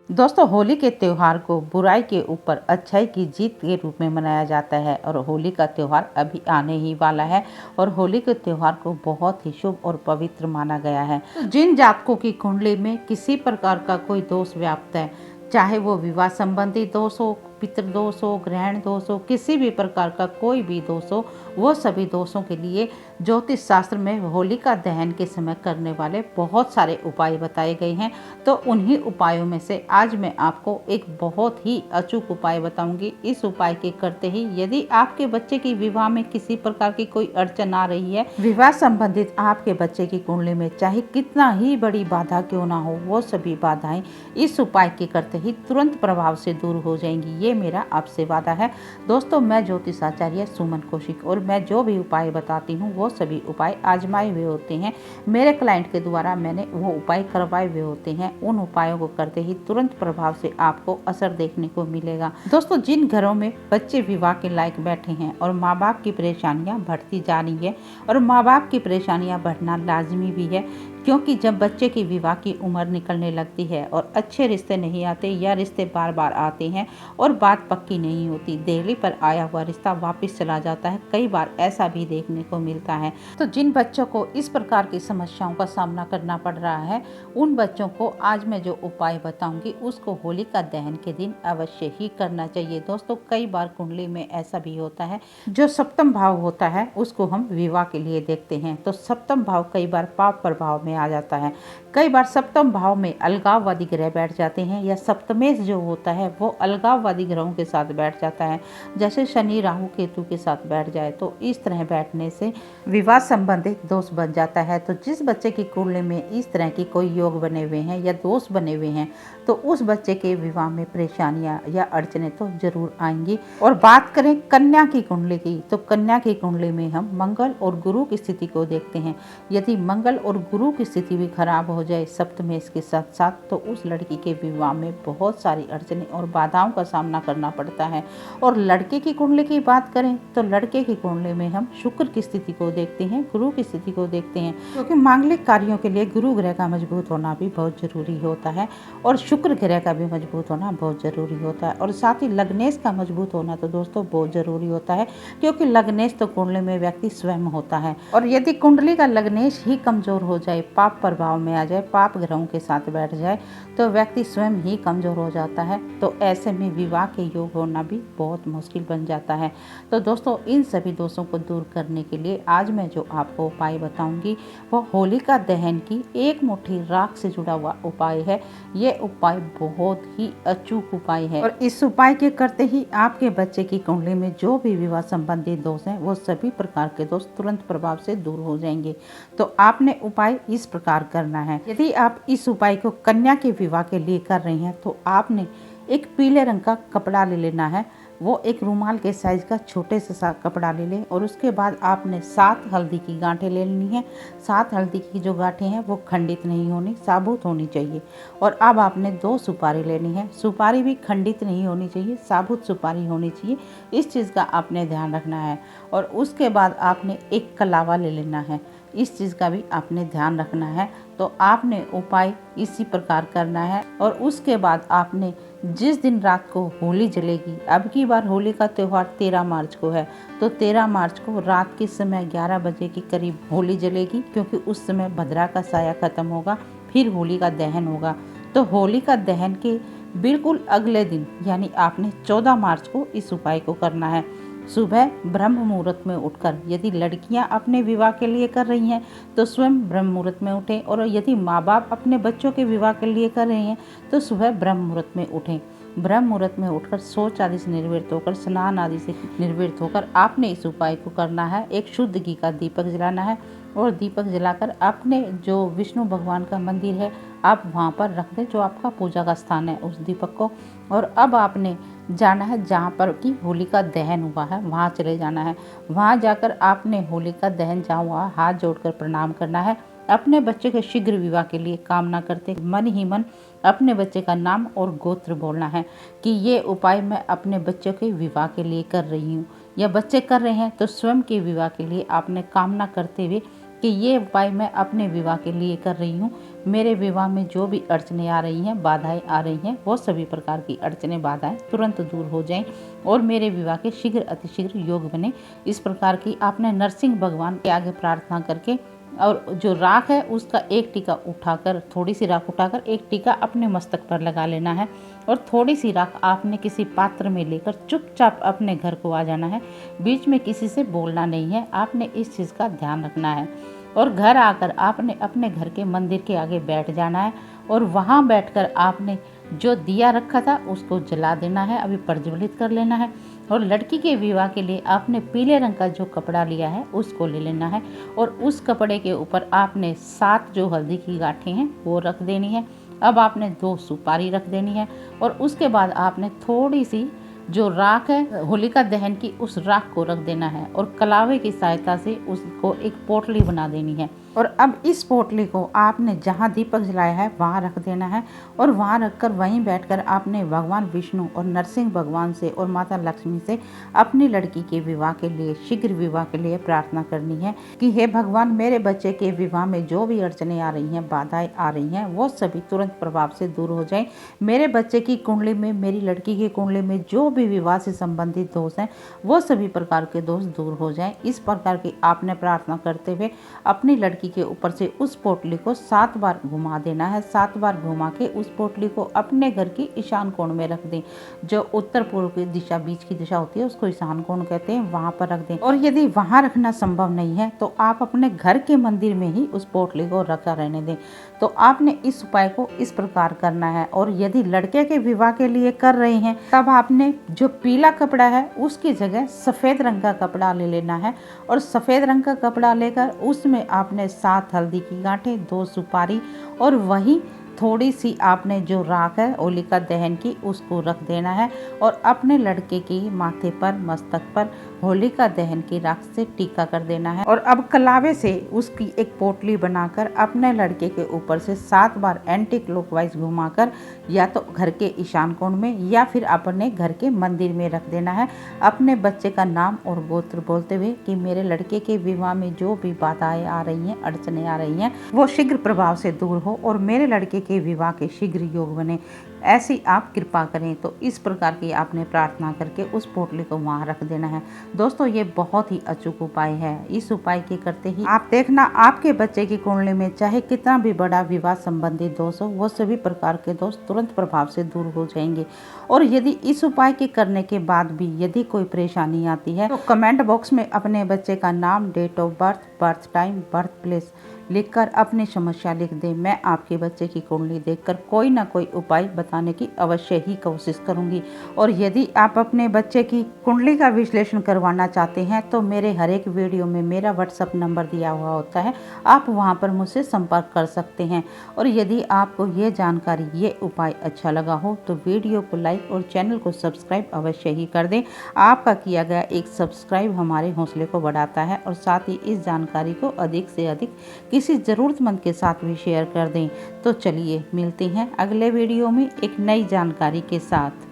दोस्तों, होली के त्योहार को बुराई के ऊपर अच्छाई की जीत के रूप में मनाया जाता है और होली का त्योहार अभी आने ही वाला है और होली के त्योहार को बहुत ही शुभ और पवित्र माना गया है। तो जिन जातकों की कुंडली में किसी प्रकार का कोई दोष व्याप्त है, चाहे वो विवाह संबंधी दोष हो, पितृदोष हो, ग्रहण दोष हो, किसी भी प्रकार का कोई भी दोष हो, वो सभी दोषों के लिए ज्योतिष शास्त्र में होलिका दहन के समय करने वाले बहुत सारे उपाय बताए गए हैं। तो उन्हीं उपायों में से आज मैं आपको एक बहुत ही अचूक उपाय बताऊंगी। इस उपाय के करते ही यदि आपके बच्चे की विवाह में किसी प्रकार की कोई अड़चन आ रही है, विवाह संबंधित आपके बच्चे की कुंडली में चाहे कितना ही बड़ी बाधा क्यों ना हो, वो सभी बाधाएं इस उपाय के करते ही तुरंत प्रभाव से दूर हो जाएंगी। ये मेरा आपसे वादा है। दोस्तों, मैं ज्योतिष आचार्य सुमन कौशिक और मैं जो भी उपाय बताती हूँ वो सभी उपाय आजमाए हुए होते हैं। मेरे क्लाइंट के द्वारा मैंने वो उपाय करवाए हुए होते हैं। उन उपायों को करते ही तुरंत प्रभाव से आपको असर देखने को मिलेगा। दोस्तों, जिन घरों में बच्चे विवाह के लायक बैठे हैं और माँ बाप की परेशानियां बढ़ती जा रही है और माँ बाप की परेशानियां बढ़ना लाजमी भी है, क्योंकि जब बच्चे की विवाह की उम्र निकलने लगती है और अच्छे रिश्ते नहीं आते या रिश्ते बार बार आते हैं और बात पक्की नहीं होती, देहली पर आया हुआ रिश्ता वापस चला जाता है, कई बार ऐसा भी देखने को मिलता है। तो जिन बच्चों को इस प्रकार की समस्याओं का सामना करना पड़ रहा है, उन बच्चों को आज मैं जो उपाय बताऊंगी उसको होलिका दहन के दिन अवश्य ही करना चाहिए। दोस्तों, कई बार कुंडली में ऐसा भी होता है, जो सप्तम भाव होता है उसको हम विवाह के लिए देखते हैं, तो सप्तम भाव कई बार पाप प्रभाव में आ जाता है। कई बार सप्तम भाव में अलगाववादी ग्रह बैठ जाते हैं या सप्तमेश जो होता है वो अलगाववादी ग्रहों के साथ बैठ जाता है, जैसे शनि राहु केतु के साथ बैठ जाए, तो इस तरह बैठने से विवाह संबंधित दोष बन जाता है। तो जिस बच्चे की कुंडली में इस तरह की कोई योग बने हुए हैं या दोष बने हुए हैं, तो उस बच्चे के विवाह में परेशानियां या अड़चने तो जरूर आएंगी। और बात करें कन्या की कुंडली की, तो कन्या की कुंडली में हम मंगल और गुरु की स्थिति को देखते हैं। यदि मंगल और गुरु की स्थिति भी खराब हो जाए सप्तमेश के साथ साथ, तो उस लड़की के विवाह में बहुत सारी अड़चने और बाधाओं का सामना करना पड़ता है। और लड़के की कुंडली की बात करें तो लड़के की कुंडली में हम शुक्र की स्थिति को देखते हैं, गुरु की स्थिति को देखते हैं, क्योंकि मांगलिक कार्यों के लिए गुरु ग्रह का मजबूत होना भी बहुत जरूरी होता है और शुक्र ग्रह का भी मजबूत होना बहुत जरूरी होता है। और साथ ही लग्नेश का मजबूत होना तो दोस्तों बहुत जरूरी होता है, क्योंकि लग्नेश तो कुंडली में व्यक्ति स्वयं होता है। और यदि कुंडली का लग्नेश ही कमजोर हो जाए, पाप प्रभाव में आ जाए, पाप ग्रहों के साथ बैठ जाए, तो व्यक्ति स्वयं ही कमजोर हो जाता है। तो ऐसे में विवाह के योग होना भी बहुत मुश्किल बन जाता है। तो दोस्तों, इन सभी दोषों को दूर करने के लिए आज मैं जो आपको उपाय बताऊंगी वो होलिका दहन की एक मुट्ठी राख से जुड़ा हुआ उपाय है। ये उपाय बहुत ही अचूक उपाय है और इस उपाय के करते ही आपके बच्चे की कुंडली में जो भी विवाह संबंधी दोष हैं वो सभी प्रकार के दोष तुरंत प्रभाव से दूर हो जाएंगे। तो आपने उपाय इस प्रकार करना है। यदि आप इस उपाय को कन्या के विवाह के लिए कर रही हैं, तो आपने एक पीले रंग का कपड़ा ले लेना है। वो एक रुमाल के साइज का छोटे से सा कपड़ा ले लें और उसके बाद आपने 7 हल्दी की गांठें ले लेनी है। 7 हल्दी की जो गांठें हैं वो खंडित नहीं होनी, साबुत होनी चाहिए। और अब आपने 2 सुपारी लेनी है। सुपारी भी खंडित नहीं होनी चाहिए, साबुत सुपारी होनी चाहिए। इस चीज़ का आपने ध्यान रखना है। और उसके बाद आपने एक कलावा ले लेना है। इस चीज़ का भी आपने ध्यान रखना है। तो आपने उपाय इसी प्रकार करना है। और उसके बाद आपने जिस दिन रात को होली जलेगी, अब की बार होली का त्यौहार 13 मार्च को है, तो 13 मार्च को रात के समय 11 बजे के करीब होली जलेगी, क्योंकि उस समय भद्रा का साया खत्म होगा, फिर होली का दहन होगा। तो होली का दहन के बिल्कुल अगले दिन यानी आपने 14 मार्च को इस उपाय को करना है। सुबह ब्रह्म मुहूर्त में उठकर, यदि लड़कियां अपने विवाह के लिए कर रही हैं तो स्वयं ब्रह्म मुहूर्त में उठें, और यदि माँ बाप अपने बच्चों के विवाह के लिए कर रहे हैं तो सुबह ब्रह्म मुहूर्त में उठें। ब्रह्म मुहूर्त में उठकर शौच आदि से निर्वृत्त होकर, स्नान आदि से निर्वृत्त होकर आपने इस उपाय को करना है। एक शुद्ध घी का दीपक जलाना है और दीपक जलाकर अपने जो विष्णु भगवान का मंदिर है आप वहाँ पर रख दें, जो आपका पूजा का स्थान है, उस दीपक को। और अब आपने जाना है जहाँ पर कि होली का दहन हुआ है, वहाँ चले जाना है। वहाँ जाकर आपने होली का दहन जहाँ हुआ हाथ जोड़कर प्रणाम करना है। अपने बच्चे के शीघ्र विवाह के लिए कामना करते मन ही मन अपने बच्चे का नाम और गोत्र बोलना है कि ये उपाय मैं अपने बच्चों के विवाह के लिए कर रही हूँ, या बच्चे कर रहे हैं तो स्वयं के विवाह के लिए आपने कामना करते हुए कि ये उपाय मैं अपने विवाह के लिए कर रही हूँ। मेरे विवाह में जो भी अड़चने आ रही हैं, बाधाएं आ रही हैं, वो सभी प्रकार की अड़चने बाधाएं तुरंत दूर हो जाएं और मेरे विवाह के शीघ्र अतिशीघ्र योग बने। इस प्रकार की आपने नरसिंह भगवान के आगे प्रार्थना करके और जो राख है उसका एक टीका उठाकर, थोड़ी सी राख उठाकर एक टीका अपने मस्तक पर लगा लेना है और थोड़ी सी राख आपने किसी पात्र में लेकर चुपचाप अपने घर को आ जाना है। बीच में किसी से बोलना नहीं है, आपने इस चीज़ का ध्यान रखना है। और घर आकर आपने अपने घर के मंदिर के आगे बैठ जाना है और वहाँ बैठकर आपने जो दिया रखा था उसको जला देना है, अभी प्रज्वलित कर लेना है। और लड़की के विवाह के लिए आपने पीले रंग का जो कपड़ा लिया है उसको ले लेना है और उस कपड़े के ऊपर आपने 7 जो हल्दी की गांठें हैं वो रख देनी है। अब आपने 2 सुपारी रख देनी है और उसके बाद आपने थोड़ी सी जो राख है होलिका दहन की, उस राख को रख देना है और कलावे की सहायता से उसको एक पोटली बना देनी है। और अब इस पोटली को आपने जहाँ दीपक जलाया है वहाँ रख देना है और वहाँ रखकर वहीं बैठकर आपने भगवान विष्णु और नरसिंह भगवान से और माता लक्ष्मी से अपनी लड़की के विवाह के लिए, शीघ्र विवाह के लिए प्रार्थना करनी है कि हे भगवान, मेरे बच्चे के विवाह में जो भी अड़चने आ रही हैं, बाधाएं आ रही हैं, वो सभी तुरंत प्रभाव से दूर हो जाए। मेरे बच्चे की कुंडली में, मेरी लड़की की कुंडली में जो भी विवाह से संबंधित दोष हैं वो सभी प्रकार के दोष दूर हो जाएं। इस प्रकार की आपने प्रार्थना करते हुए अपनी लड़की के ऊपर से उस पोटली को 7 बार घुमा देना है। 7 बार घुमा के उस पोटली को अपने घर की ईशान कोण में रख दें। जो उत्तर पूर्व की दिशा, बीच की दिशा होती है, उसको ईशान कोण कहते हैं, वहां पर रख दें। और यदि वहां रखना संभव नहीं है तो आप अपने घर के मंदिर में ही उस पोटली को रखा रहने दें। तो आपने इस उपाय को इस प्रकार करना है। और यदि लड़के के विवाह के लिए कर रहे हैं तब आपने जो पीला कपड़ा है उसकी जगह सफ़ेद रंग का कपड़ा ले लेना है और सफ़ेद रंग का कपड़ा लेकर उसमें आपने 7 हल्दी की गांठें, 2 सुपारी और वही थोड़ी सी आपने जो राख है होलिका दहन की उसको रख देना है और अपने लड़के के माथे पर, मस्तक पर होलिका दहन की राख से टीका कर देना है। और अब कलावे से उसकी एक पोटली बनाकर अपने लड़के के ऊपर से 7 बार एंटी क्लॉकवाइज घुमाकर या तो घर के ईशान कोण में या फिर अपने घर के मंदिर में रख देना है। अपने बच्चे का नाम और गोत्र बोलते हुए कि मेरे लड़के के विवाह में जो भी बाधाएं आ रही हैं, अड़चने आ रही हैं, वो शीघ्र प्रभाव से दूर हो और मेरे लड़के के विवाह के शीघ्र योग बने, ऐसी आप कृपा करें। तो इस प्रकार की आपने प्रार्थना करके उस पोटली को वहाँ रख देना है। दोस्तों, ये बहुत ही अचूक उपाय है। इस उपाय के करते ही आप देखना आपके बच्चे की कुंडली में चाहे कितना भी बड़ा विवाह संबंधित दोष हो, वो सभी प्रकार के दोष तुरंत प्रभाव से दूर हो जाएंगे। और यदि इस उपाय के करने के बाद भी यदि कोई परेशानी आती है तो कमेंट बॉक्स में अपने बच्चे का नाम, date of birth, birth time, birth place लिखकर अपनी समस्या लिख दें। मैं आपके बच्चे की कुंडली देखकर कोई ना कोई उपाय बताने की अवश्य ही कोशिश करूंगी। और यदि आप अपने बच्चे की कुंडली का विश्लेषण करवाना चाहते हैं तो मेरे हर एक वीडियो में मेरा व्हाट्सएप नंबर दिया हुआ होता है, आप वहां पर मुझसे संपर्क कर सकते हैं। और यदि आपको ये जानकारी, ये उपाय अच्छा लगा हो तो वीडियो को लाइक और चैनल को सब्सक्राइब अवश्य ही कर दें। आपका किया गया एक सब्सक्राइब हमारे हौसले को बढ़ाता है और साथ ही इस जानकारी को अधिक से अधिक किसी ज़रूरतमंद के साथ भी शेयर कर दें। तो चलिए मिलते हैं अगले वीडियो में एक नई जानकारी के साथ।